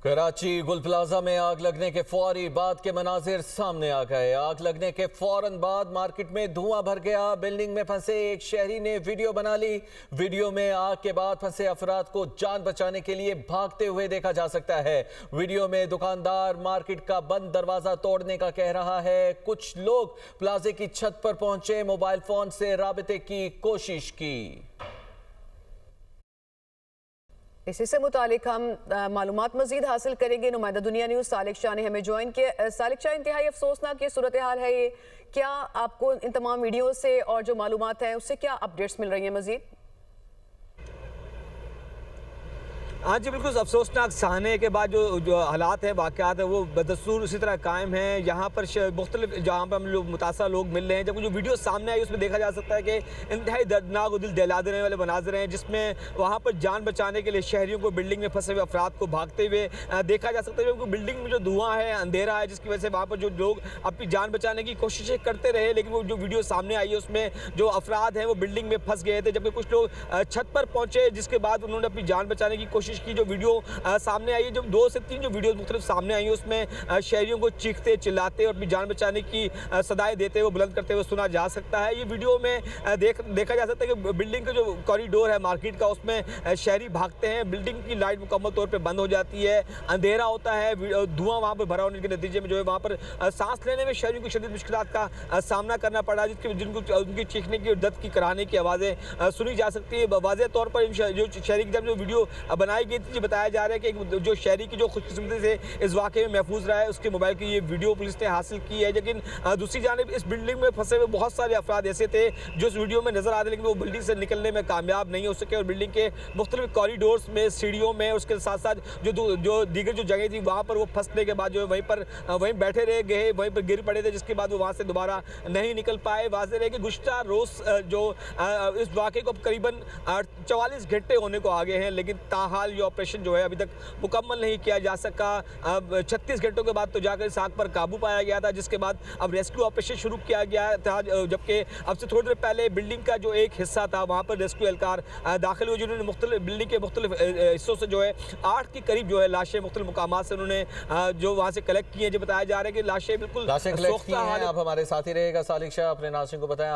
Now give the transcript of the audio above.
कराची गुल प्लाजा में आग लगने के फौरी बाद के मनाजिर सामने आ गए। आग लगने के फौरन बाद मार्केट में धुआं भर गया। बिल्डिंग में फंसे एक शहरी ने वीडियो बना ली। वीडियो में आग के बाद फंसे अफराद को जान बचाने के लिए भागते हुए देखा जा सकता है। वीडियो में दुकानदार मार्केट का बंद दरवाजा तोड़ने का कह रहा है। कुछ लोग प्लाजे की छत पर पहुंचे, मोबाइल फोन से राबते की कोशिश की। इसी से मुतालिक हम मालूमात मजीद हासिल करेंगे। नुमाइंदा दुनिया न्यूज़ सालिक शाह ने हमें ज्वाइन किया। सालिक शाह, इंतहाई अफसोसनाक ये सूरत हाल है ये, क्या आपको इन तमाम वीडियो से और जो मालूमात हैं उससे क्या अपडेट्स मिल रही हैं मजीद? हाँ जी, बिल्कुल अफसोसनाक सहने के बाद जो हालात हैं, वाक़यात हैं, वो बदस्तूर उसी तरह कायम हैं। यहाँ पर मुख्तलिफ जहाँ पर हम लोग मुतासर लोग मिल रहे हैं, जब जो वीडियो सामने आई उसमें देखा जा सकता है कि इंतहाई दर्दनाक और दिल दहला देने वाले मनाज़र हैं, जिसमें वहाँ पर जान बचाने के लिए शहरियों को बिल्डिंग में फंसे हुए अफराद को भागते हुए देखा जा सकता है। क्योंकि बिल्डिंग में जो धुआं है, अंधेरा है, जिसकी वजह से वहाँ पर जो लोग अपनी जान बचाने की कोशिशें करते रहे, लेकिन वो जो वीडियो सामने आई है उसमें जो अफराद हैं वो बिल्डिंग में फंस गए थे। जबकि कुछ लोग छत पर पहुँचे, जिसके बाद उन्होंने अपनी जान बचाने की कोशिश की। जो वीडियो सामने आई है, जब 2 से 3 जो वीडियो मुख्तलिफ सामने आई है, उसमें शहरियों को चीखते चिल्लाते और अपनी जान बचाने की सदाएं देते हुए, बुलंद करते हुए सुना जा सकता है। ये वीडियो में देखा जा सकता है कि बिल्डिंग का जो कॉरिडोर है मार्केट का, उसमें शहरी भागते हैं। बिल्डिंग की लाइट मुकम्मल तौर पर बंद हो जाती है, अंधेरा होता है, धुआं वहाँ पर भरा होने के नतीजे में जो है वहाँ पर सांस लेने में शहरियों को शदीद मुश्किलात का सामना करना पड़ा, जिनको उनकी चीखने की और दर्द की कराने की आवाज़ें सुनी जा सकती है। वाज़ेह तौर पर जो शहरी की जब जो वीडियो बनाई गई थी, बताया जा रहा है कि जो शहरी की जो खुशकिस्मती से इस वाक़े में महफूज रहा है, उसके मोबाइल की ये वीडियो पुलिस ने हासिल की है। लेकिन दूसरी जानिब इस बिल्डिंग में फंसे हुए बहुत सारे अफराद ऐसे थे जो इस वीडियो में नजर आ रहे, लेकिन वो बिल्डिंग से निकलने में कामयाब नहीं हो सके और बिल्डिंग के मुख्तलिफ कॉरिडोर्स में, सीढ़ियों में, उसके साथ साथ जो दीगर जो जगह थी वहाँ पर वो फंसने के बाद जो है वहीं बैठे रह गए, वहीं पर गिर पड़े थे, जिसके बाद वो वहाँ से दोबारा नहीं निकल पाए। वाज़ेह है कि गुज़श्ता रोज़ जो इस वाक़े को करीबन 44 घंटे होने को आगे हैं, लेकिन ताहाल ये ऑपरेशन जो है अभी तक मुकम्मल नहीं किया जा सका। अब 36 घंटों के बाद तो जाकर इस आग पर काबू पाया गया था, जिसके बाद अब रेस्क्यू ऑपरेशन शुरू किया गया था। जबकि अब से थोड़ी देर पहले बिल्डिंग का जो एक हिस्सा था वहाँ पर रेस्क्यू एहलकार दाखिल हुए, जिन्होंने मुख्तलिफ बिल्डिंग के मुख्तलिफ हिस्सों से जो है 8 के करीब जो है लाशें मुख्तलिफ मुकामात से उन्होंने जो वहाँ से कलेक्ट की हैं। जो बताया जा रहा है कि लाशें बिल्कुल आप हमारे साथ ही रहेगा सालिक शाह, अपने नाज़रीन को बताएं।